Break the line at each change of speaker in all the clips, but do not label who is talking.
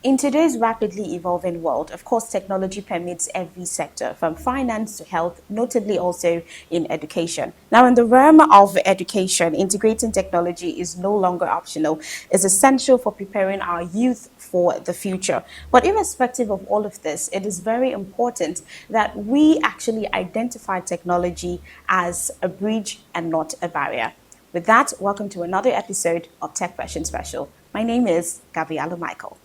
In today's rapidly evolving world, of course, technology permeates every sector, from finance to health, notably also in education. Now, in the realm of education, integrating technology is no longer optional. It's essential for preparing our youth for the future. But irrespective of all of this, it is very important that we actually identify technology as a bridge and not a barrier. With that, welcome to another episode of Tech Fashion Special. My name is Gabriella Michael.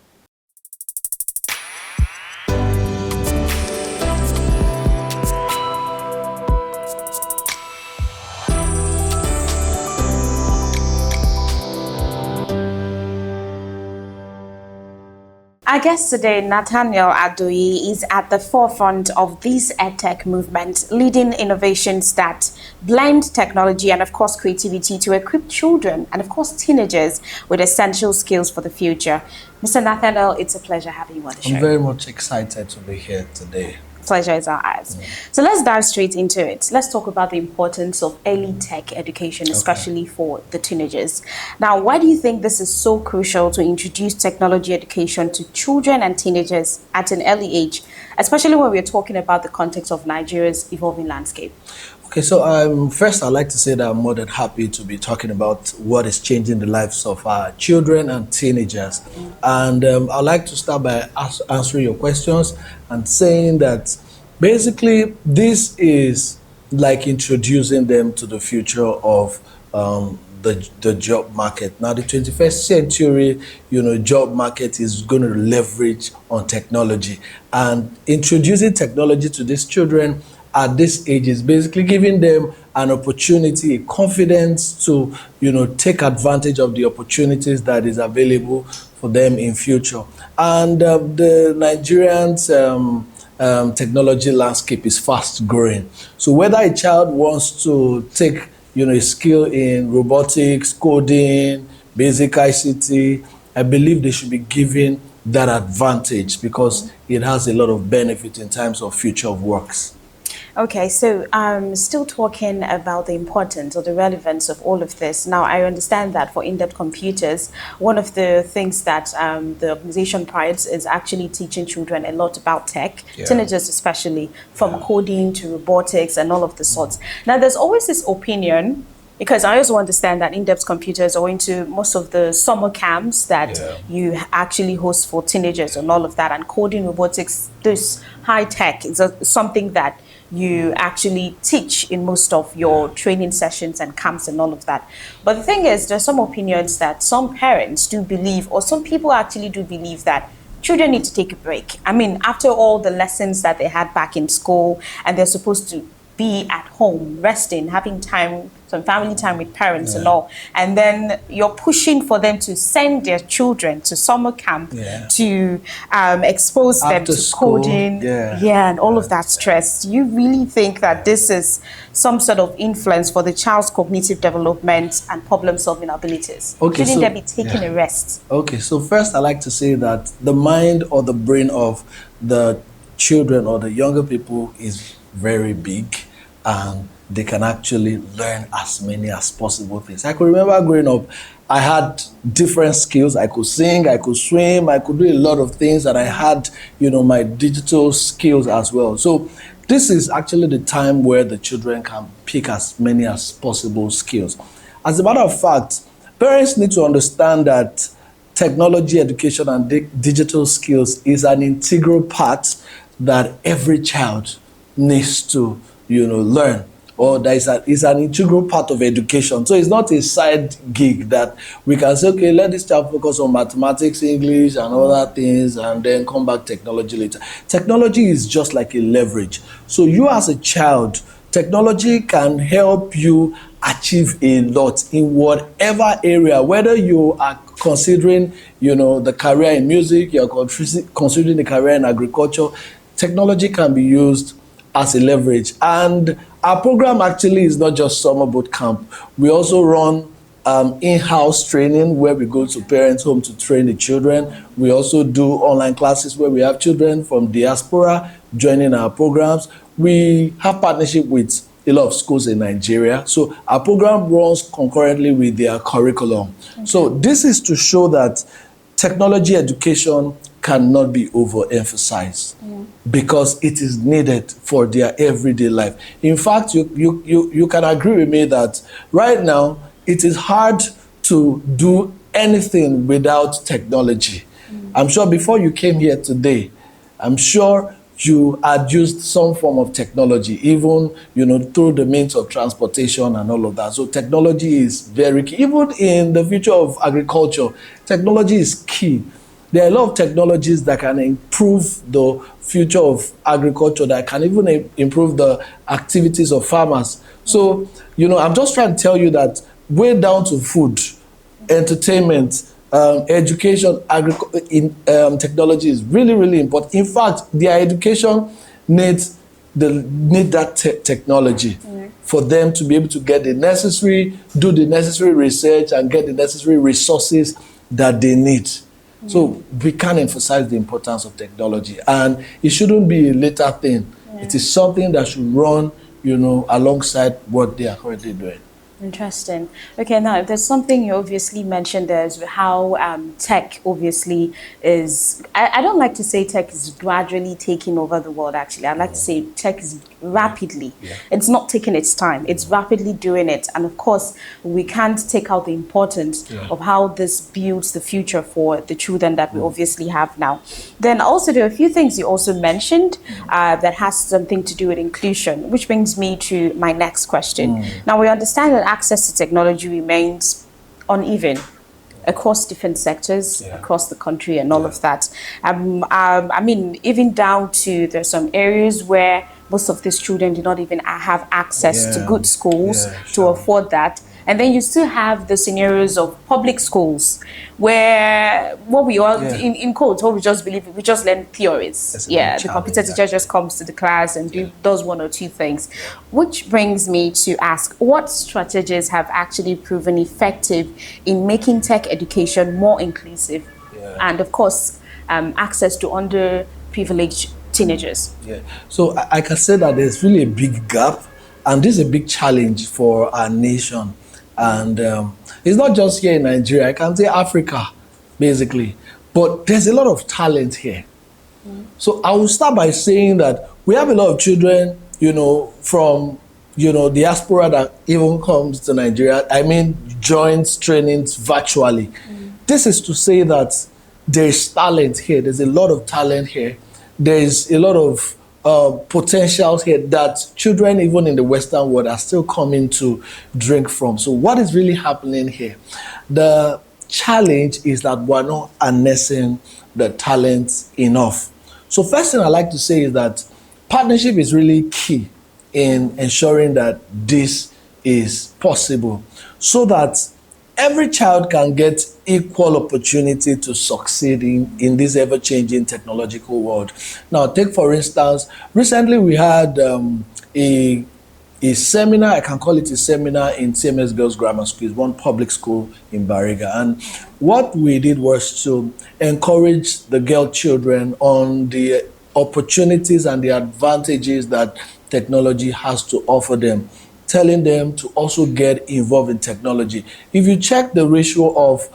Our guest today, Nathaniel Adoyi, is at the forefront of this edtech movement, leading innovations that blend technology and, of course, creativity to equip children and, of course, teenagers with essential skills for the future. Mr. Nathaniel, it's a pleasure having you on the show.
I'm very much excited to be here today.
Pleasure is ours. So let's dive straight into it. Let's talk about the importance of early tech education, especially for the teenagers. Now, why do you think this is so crucial to introduce technology education to children and teenagers at an early age, especially when we're talking about the context of Nigeria's evolving landscape?
Okay, so first I'd like to say that I'm more than happy to be talking about what is changing the lives of our children and teenagers. And I'd like to start by answering your questions and saying that basically this is like introducing them to the future of the job market. Now, the 21st century, job market is going to leverage on technology, and introducing technology to these children at this age is basically giving them an opportunity, a confidence to, take advantage of the opportunities that is available for them in future. And the Nigerian's technology landscape is fast growing. So whether a child wants to take, a skill in robotics, coding, basic ICT, I believe they should be given that advantage because it has a lot of benefit in terms of future of works.
Okay, so still talking about the importance or the relevance of all of this. Now, I understand that for InDepth Computers, one of the things that the organization prides is actually teaching children a lot about tech, teenagers especially, from coding to robotics and all of the sorts. Now, there's always this opinion, because I also understand that InDepth Computers are into most of the summer camps that you actually host for teenagers and all of that, and coding, robotics, this high tech is something that you actually teach in most of your training sessions and camps and all of that. But the thing is, there's some opinions that some parents do believe, or some people actually do believe, that children need to take a break. I mean, after all the lessons that they had back in school, and they're supposed to be at home, resting, having time, some family time with parents and all. And then you're pushing for them to send their children to summer camp to expose them to coding and all of that stress. Do you really think that this is some sort of influence for the child's cognitive development and problem-solving abilities?
Okay,
Shouldn't they be taking a rest?
Okay, so first I like to say that the mind or the brain of the children or the younger people is very big, and they can actually learn as many as possible things. I could remember growing up, I had different skills. I could sing, I could swim, I could do a lot of things, and I had, my digital skills as well. So this is actually the time where the children can pick as many as possible skills. As a matter of fact, parents need to understand that technology education and digital skills is an integral part that every child needs to, learn, or that is an integral part of education. So it's not a side gig that we can say, okay, let this child focus on mathematics, English, and other things, and then come back technology later. Technology is just like a leverage. So you as a child, technology can help you achieve a lot in whatever area, whether you are considering, the career in music, you're considering the career in agriculture. Technology can be used as a leverage. And our program actually is not just summer boot camp. We also run in-house training where we go to parents' home to train the children. We also do online classes where we have children from diaspora joining our programs. We have partnership with a lot of schools in Nigeria. So our program runs concurrently with their curriculum. Okay. So this is to show that technology education cannot be overemphasized because it is needed for their everyday life. In fact, you can agree with me that right now it is hard to do anything without technology. I'm sure before you came here today, I'm sure you had used some form of technology, even through the means of transportation and all of that. So technology is very key. Even in the future of agriculture, technology is key. There are a lot of technologies that can improve the future of agriculture, that can even improve the activities of farmers. So, I'm just trying to tell you that way down to food, entertainment, education, technology is really, really important. In fact, their education needs that technology for them to be able to get do the necessary research and get the necessary resources that they need. So we can't emphasize the importance of technology, and it shouldn't be a later thing. It is something that should run, alongside what they are currently doing.
Interesting. Okay, now there's something you obviously mentioned there is how tech obviously is, I don't like to say tech is gradually taking over the world actually. I'd like to say tech is rapidly. It's not taking its time. It's rapidly doing it. And of course, we can't take out the importance of how this builds the future for the children that we obviously have now. Then also there are a few things you also mentioned that has something to do with inclusion, which brings me to my next question. Now we understand that access to technology remains uneven across different sectors, across the country and all of that. I mean, even down to there's some areas where most of these children do not even have access to good schools to afford that. And then you still have the scenarios of public schools where what we all, in quotes, what we just believe, we just learn theories. The computer teacher just comes to the class and does one or two things. Which brings me to ask, what strategies have actually proven effective in making tech education more inclusive and, of course, access to underprivileged teenagers?
So I can say that there's really a big gap, and this is a big challenge for our nation. And it's not just here in Nigeria, I can say Africa, basically. But there's a lot of talent here. So I will start by saying that we have a lot of children, from, diaspora that even comes to Nigeria. I mean, joins trainings virtually. This is to say that there is talent here. There's a lot of talent here. There is a lot of potential here that children, even in the Western world, are still coming to drink from. So what is really happening here? The challenge is that we're not harnessing the talent enough. So first thing I like to say is that partnership is really key in ensuring that this is possible, so that every child can get equal opportunity to succeed in this ever-changing technological world. Now, take for instance, recently we had a seminar, I can call it a seminar, in CMS Girls Grammar School, one public school in Bariga. And what we did was to encourage the girl children on the opportunities and the advantages that technology has to offer them, telling them to also get involved in technology. If you check the ratio of,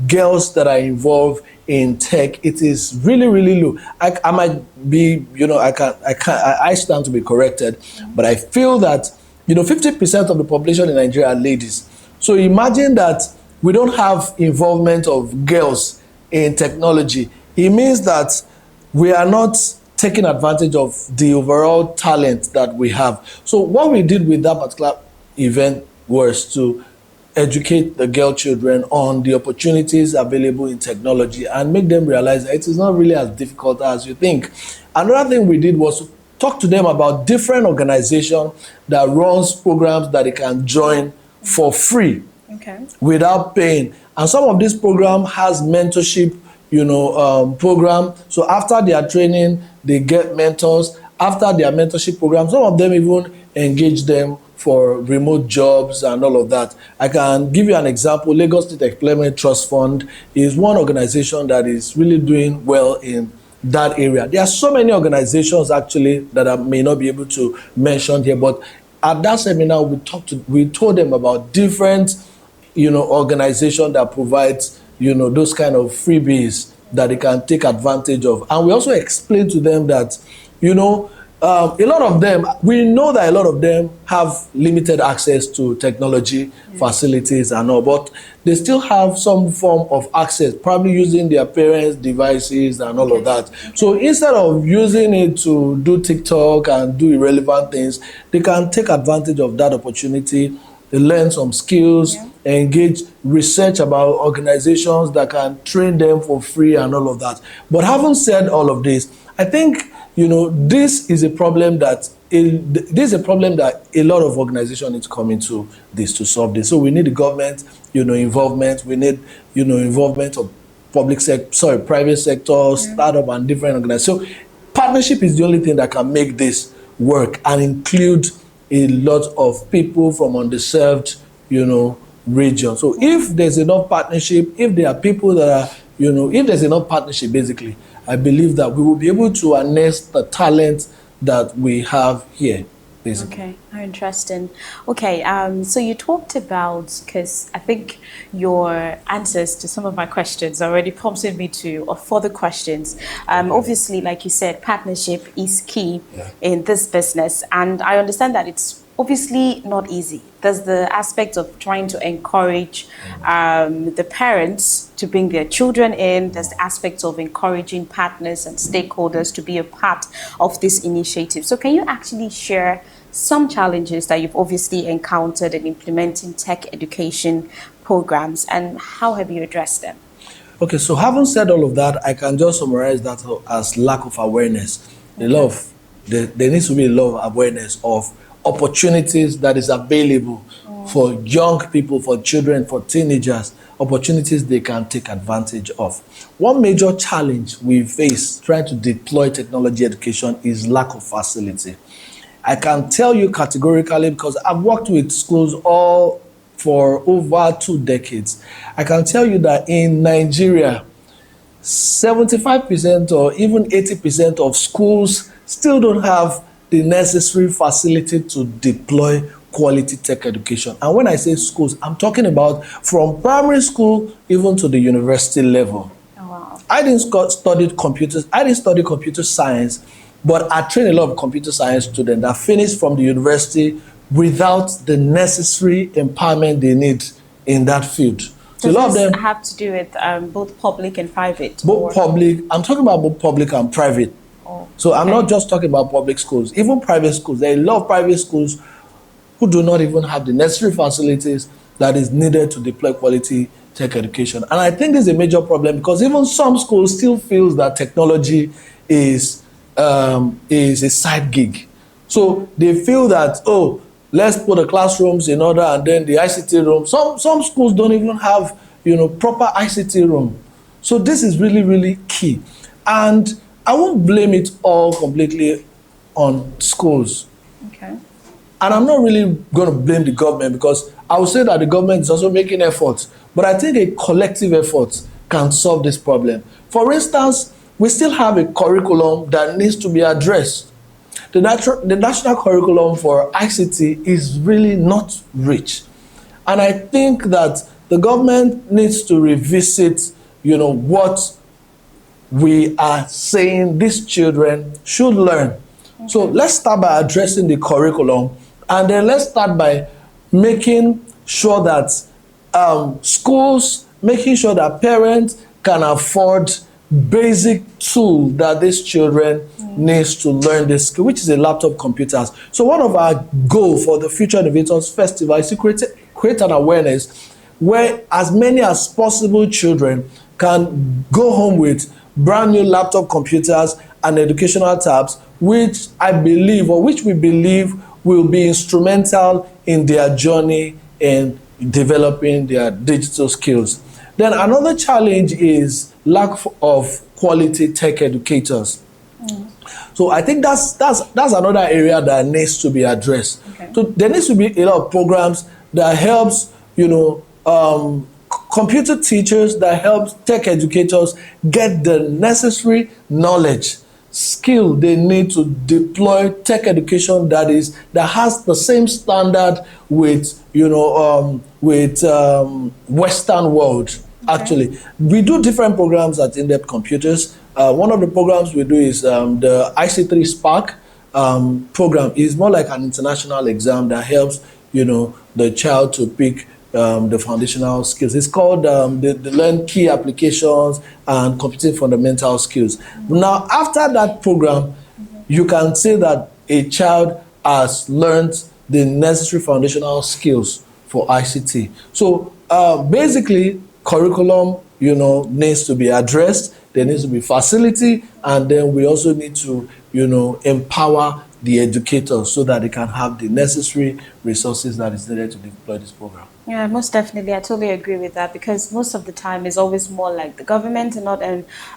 girls that are involved in tech, it is really, really low. I might be, I stand to be corrected, but I feel that, 50% of the population in Nigeria are ladies. So imagine that we don't have involvement of girls in technology. It means that we are not taking advantage of the overall talent that we have. So what we did with that particular event was to educate the girl children on the opportunities available in technology and make them realize that it is not really as difficult as you think. Another thing we did was to talk to them about different organizations that runs programs that they can join for free, without paying. And some of this program has mentorship program. So after their training, they get mentors. After their mentorship program, some of them even engage them for remote jobs and all of that. I can give you an example. Lagos State Employment Trust Fund is one organization that is really doing well in that area. There are so many organizations actually that I may not be able to mention here, but at that seminar we told them about different organization that provides those kind of freebies that they can take advantage of. And we also explain to them that, you know, a lot of them, we know that a lot of them have limited access to technology facilities and all, but they still have some form of access, probably using their parents' devices and all of that. So instead of using it to do TikTok and do irrelevant things, they can take advantage of that opportunity. They learn some skills, engage research about organizations that can train them for free and all of that. But having said all of this, I think, you know, this is a problem that a lot of organizations need to come into this to solve this. So we need the government, you know, involvement. We need, you know, involvement of private sector, startup, and different organizations. So partnership is the only thing that can make this work and include a lot of people from underserved, you know, regions. So if there's enough partnership, if there are people that are, you know, if there's enough partnership, basically, I believe that we will be able to harness the talent that we have here, basically.
Okay, how interesting. Okay, so you talked about, because I think your answers to some of my questions already prompted me to further questions. Obviously, like you said, partnership is key in this business, and I understand that it's obviously not easy. There's the aspect of trying to encourage the parents to bring their children in. There's the aspect of encouraging partners and stakeholders to be a part of this initiative. So can you actually share some challenges that you've obviously encountered in implementing tech education programs, and how have you addressed them?
Okay, so having said all of that, I can just summarize that as lack of awareness. There needs to be a lot of awareness of opportunities that is available for young people, for children, for teenagers, opportunities they can take advantage of. One major challenge we face trying to deploy technology education is lack of facility. I can tell you categorically, because I've worked with schools all for over 2 decades. I can tell you that in Nigeria, 75% or even 80% of schools still don't have the necessary facility to deploy quality tech education. And when I say schools, I'm talking about from primary school even to the university level.
Oh, wow.
I didn't study computer science, but I trained a lot of computer science students that finished from the university without the necessary empowerment they need in that field. So
Does
a lot of
this
them
have to do with both public and private?
I'm talking about both public and private. So I'm not just talking about public schools, even private schools. There are a lot of private schools who do not even have the necessary facilities that is needed to deploy quality tech education. And I think this is a major problem because even some schools still feel that technology is a side gig. So they feel that, oh, let's put the classrooms in order and then the ICT room. Some schools don't even have, you know, proper ICT room. So this is really, really key. And I won't blame it all completely on schools.
Okay.
And I'm not really going to blame the government because I would say that the government is also making efforts. But I think a collective effort can solve this problem. For instance, we still have a curriculum that needs to be addressed. The national curriculum for ICT is really not rich. And I think that the government needs to revisit, you know, what we are saying these children should learn. Okay. So let's start by addressing the curriculum, and then let's start by making sure that making sure that parents can afford basic tool that these children needs to learn this skill, which is a laptop computers. So one of our goal for the Future Innovators Festival is to create an awareness where as many as possible children can go home with brand new laptop computers and educational tabs, which we believe will be instrumental in their journey in developing their digital skills. Then another challenge is lack of quality tech educators. So I think that's another area that needs to be addressed. Okay. So there needs to be a lot of programs that helps, you know, computer teachers, that helps tech educators get the necessary knowledge, skill they need to deploy tech education that has the same standard with, you know, Western world. Actually, we do different programs at InDepth Computers. One of the programs we do is the IC3 Spark program. Is more like an international exam that helps the child to pick the foundational skills. It's called the Learn Key Applications and Computing Fundamental Skills. Now, after that program, you can say that a child has learned the necessary foundational skills for ICT. So basically, curriculum, needs to be addressed. There needs to be facility, and then we also need to, empower the educators so that they can have the necessary resources that is needed to deploy this program.
Yeah, most definitely. I totally agree with that, because most of the time it's always more like the government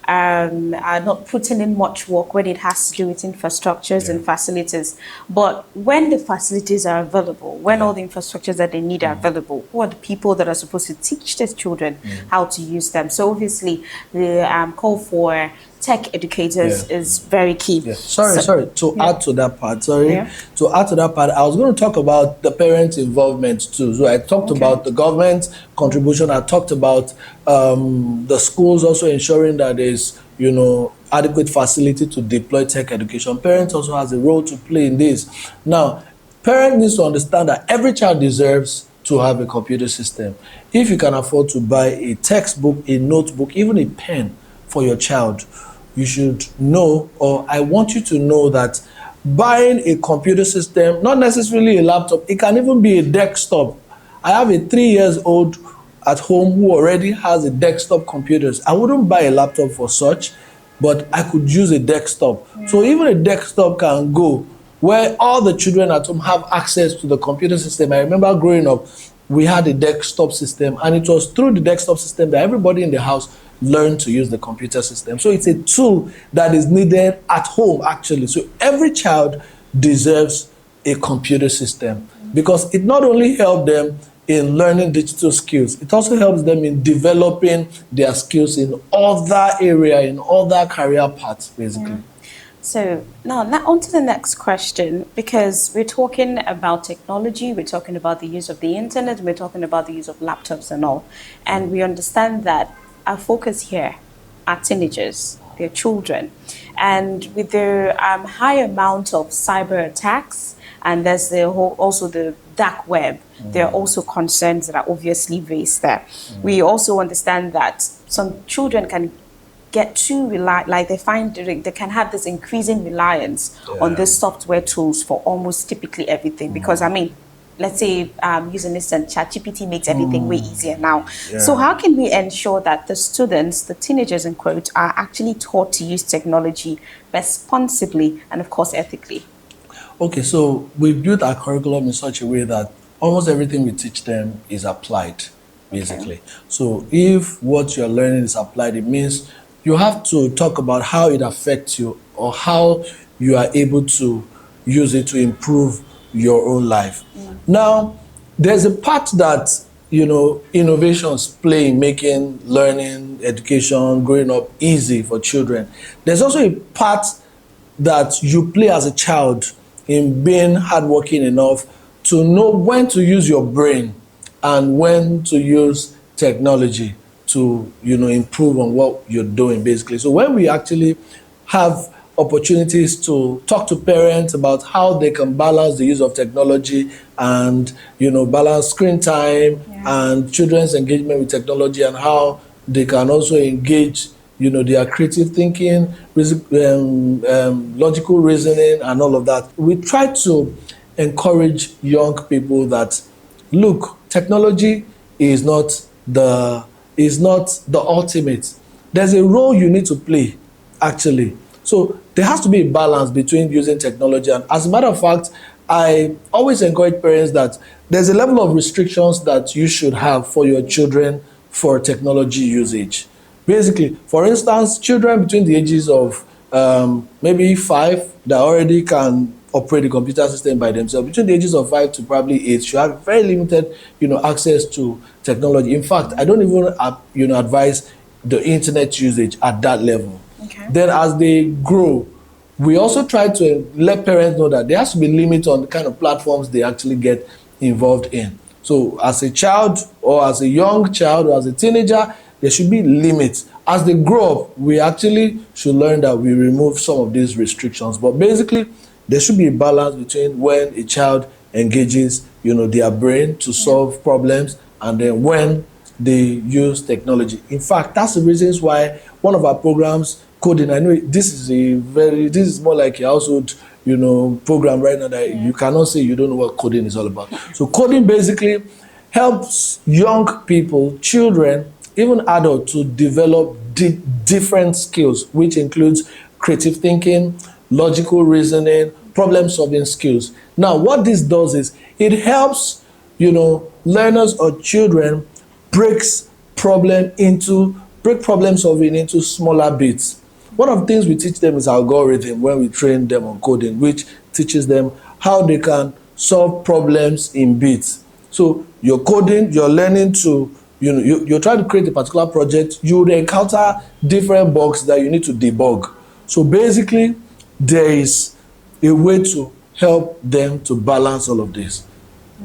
are not putting in much work when it has to do with infrastructures and facilities. But when the facilities are available, when all the infrastructures that they need are available, who are the people that are supposed to teach these children how to use them? So obviously the call for tech educators is very key.
Yeah. Sorry. To add to that part, I was going to talk about the parent involvement too. So I talked about the government contribution. I talked about the schools also ensuring that there's adequate facility to deploy tech education. Parents also has a role to play in this. Now, parents need to understand that every child deserves to have a computer system. If you can afford to buy a textbook, a notebook, even a pen for your child, you should know, or I want you to know, that buying a computer system, not necessarily a laptop, it can even be a desktop. I have a 3-year-old at home who already has a desktop computers. I wouldn't buy a laptop for such, but I could use a desktop. So even a desktop can go where all the children at home have access to the computer system. I remember growing up, we had a desktop system, and it was through the desktop system that everybody in the house learned to use the computer system. So it's a tool that is needed at home, actually. So every child deserves a computer system, because it not only helps them in learning digital skills, it also helps them in developing their skills in other area, in other career paths, basically.
So now on to the next question, because we're talking about technology, we're talking about the use of the internet, we're talking about the use of laptops and all. And we understand that our focus here are teenagers, they're children. And with the high amount of cyber attacks, and there's also the dark web, there are also concerns that are obviously raised there. We also understand that some children can get too they can have this increasing reliance on these software tools for almost typically everything. Because let's say using this, and ChatGPT makes everything way easier now. So how can we ensure that the students, the teenagers in quote, are actually taught to use technology responsibly and of course ethically?
Okay, so we've built our curriculum in such a way that almost everything we teach them is applied, basically. So if what you're learning is applied, it means you have to talk about how it affects you, or how you are able to use it to improve your own life. Now, there's a part that innovations play in making learning, education, growing up easy for children. There's also a part that you play as a child in being hardworking enough to know when to use your brain and when to use technology to improve on what you're doing, basically. So when we actually have opportunities to talk to parents about how they can balance the use of technology and balance screen time and children's engagement with technology, and how they can also engage their creative thinking, logical reasoning, and all of that, we try to encourage young people that, look, technology is not the ultimate. There's a role you need to play, actually. So there has to be a balance between using technology. And as a matter of fact, I always encourage parents that there's a level of restrictions that you should have for your children for technology usage. Basically, for instance, children between the ages of maybe 5 that already can operate the computer system by themselves, between the ages of 5 to probably 8, should have very limited, access to technology. In fact, I don't even, advise the internet usage at that level.
Okay.
Then as they grow, we also try to let parents know that there has to be limits on the kind of platforms they actually get involved in. So as a child, or as a young child, or as a teenager, there should be limits. As they grow up, we actually should learn that we remove some of these restrictions. But basically, there should be a balance between when a child engages, their brain to solve problems, and then when they use technology. In fact, that's the reasons why one of our programs, coding, I know this is more like a household, program right now that you cannot say you don't know what coding is all about. So coding basically helps young people, children, even adults to develop different skills, which includes creative thinking, logical reasoning, problem solving skills. Now, what this does is it helps, learners or children break problem solving into smaller bits. One of the things we teach them is algorithm when we train them on coding, which teaches them how they can solve problems in bits. So you're coding, you're learning to, you're trying to create a particular project, you would encounter different bugs that you need to debug. So basically, there is a way to help them to balance all of this.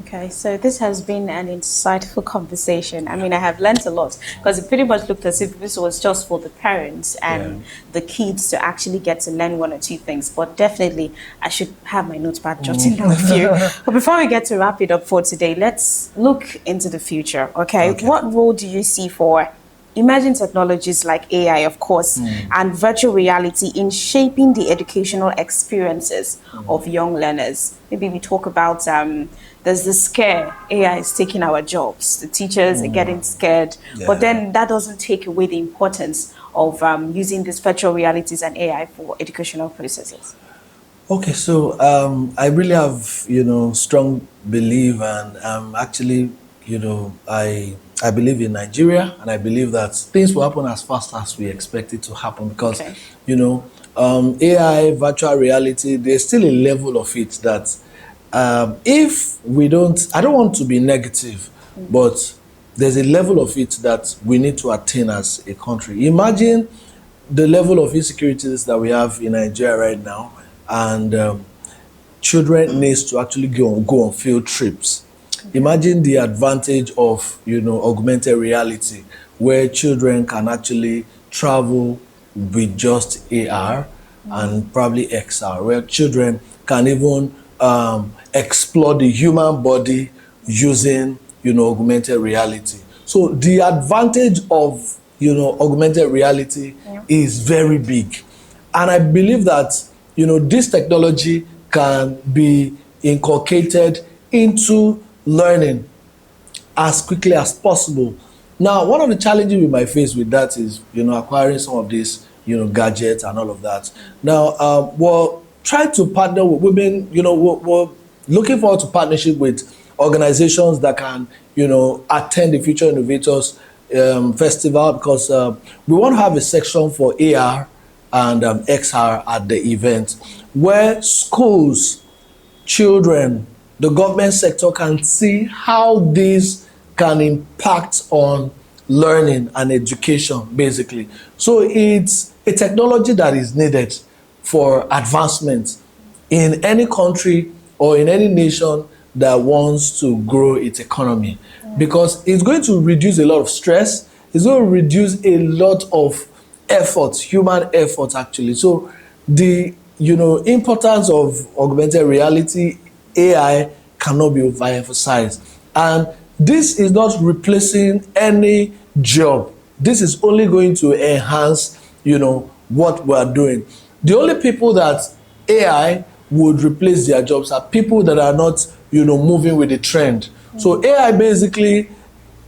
Okay, so this has been an insightful conversation. I mean, I have learned a lot because it pretty much looked as if this was just for the parents and the kids to actually get to learn one or two things. But definitely, I should have my notepad jotting down a few. But before we get to wrap it up for today, let's look into the future. Okay, what role do you see for emerging technologies like AI, of course, and virtual reality in shaping the educational experiences of young learners? Maybe we talk about there's this scare AI is taking our jobs. The teachers are getting scared, but then that doesn't take away the importance of using these virtual realities and AI for educational processes.
Okay, so I really have, strong belief, and actually, I believe in Nigeria, and I believe that things will happen as fast as we expect it to happen because, AI, virtual reality, there's still a level of it that if we don't, I don't want to be negative, but there's a level of it that we need to attain as a country. Imagine the level of insecurities that we have in Nigeria right now, and children needs to actually go on field trips. Imagine the advantage of, augmented reality, where children can actually travel with just AR and probably XR, where children can even explore the human body using, augmented reality. So the advantage of, augmented reality is very big. And I believe that, this technology can be inculcated into learning as quickly as possible. Now, one of the challenges we might face with that is, acquiring some of these, gadgets and all of that. Now, we're trying to partner with women, we're looking forward to partnership with organizations that can, attend the Future Innovators Festival, because we want to have a section for AR and XR at the event, where schools, children, the government sector can see how this can impact on learning and education, basically. So it's a technology that is needed for advancement in any country or in any nation that wants to grow its economy, because it's going to reduce a lot of stress, it's going to reduce a lot of effort, human effort actually. So the importance of augmented reality, AI, cannot be overemphasized. And this is not replacing any job. This is only going to enhance, what we are doing. The only people that AI would replace their jobs are people that are not, moving with the trend. So AI basically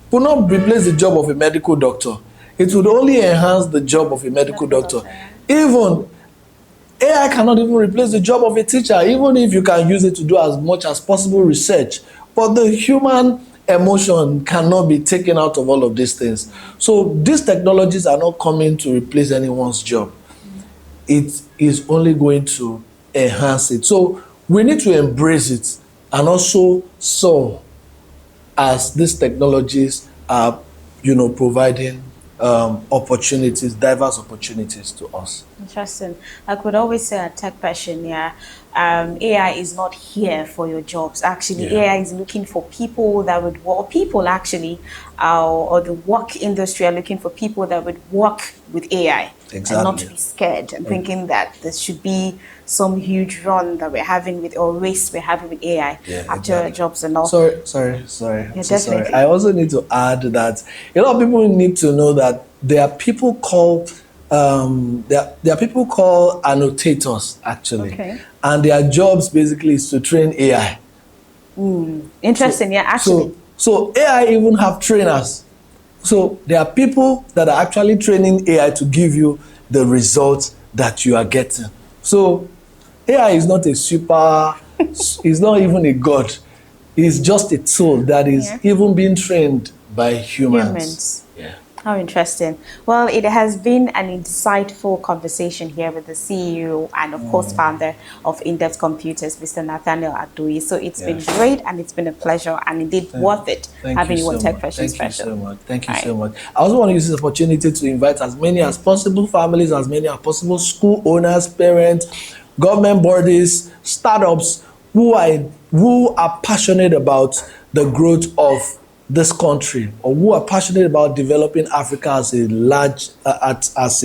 will not replace the job of a medical doctor. It would only enhance the job of a medical doctor. Even AI cannot even replace the job of a teacher, even if you can use it to do as much as possible research. But the human emotion cannot be taken out of all of these things. So these technologies are not coming to replace anyone's job. It is only going to enhance it. So we need to embrace it and also soar as these technologies are, providing opportunities, diverse opportunities to us.
Interesting. I could always say a tech person, yeah, AI is not here for your jobs. Actually,
Yeah,
AI is looking for people that would work, people actually, or the work industry are looking for people that would work with AI and not to
exactly.
be scared and
Ex-
thinking that there should be some huge run that we're having with, or race we're having with AI
Yeah,
after our
exactly.
jobs and all.
Sorry. I'm
Yeah,
so sorry. I
definitely.
also need to add that a lot of people need to know that there are people called there are people called annotators actually,
Okay.
and their jobs basically is to train AI. So
Interesting. Yeah, actually.
so AI even have trainers. So there are people that are actually training AI to give you the results that you are getting. So AI is not a super, it's not even a god. It's just a tool that is
Yeah.
even being trained by humans.
Humans.
Yeah.
How interesting. Well, it has been an insightful conversation here with the CEO and, of course, founder of InDepth Computers, Mr. Nathaniel Adoyi. So it's been
Yes.
great and it's been a pleasure and indeed worth it
Thank you
having you on
so
Tech
much.
Fashion
Thank you
Special.
so much. Thank you
All
so
right.
much. I also want to use this opportunity to invite as many as possible families, as many as possible school owners, parents, government bodies, startups who are passionate about the growth of this country, or who are passionate about developing Africa as a large as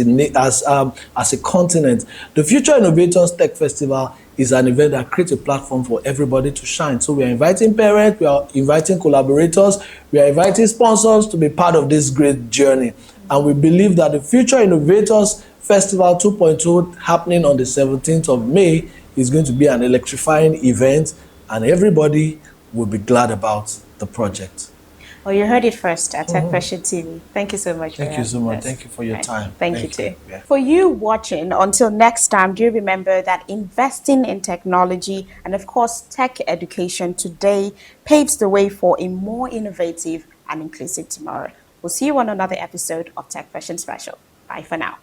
a continent. The Future Innovators Tech Festival is an event that creates a platform for everybody to shine. So we are inviting parents, we are inviting collaborators, we are inviting sponsors to be part of this great journey. And we believe that the Future Innovators Festival 2.0, happening on the 17th of May, is going to be an electrifying event, and everybody will be glad about the project.
Well, you heard it first at Tech Fashion TV. Thank you so much for
Thank you so
having
much.
us.
Thank you for your
All right.
time.
Thank you
Thank you.
too.
Yeah.
For you watching, until next time, do remember that investing in technology and, of course, tech education today paves the way for a more innovative and inclusive tomorrow. We'll see you on another episode of Tech Fashion Special. Bye for now.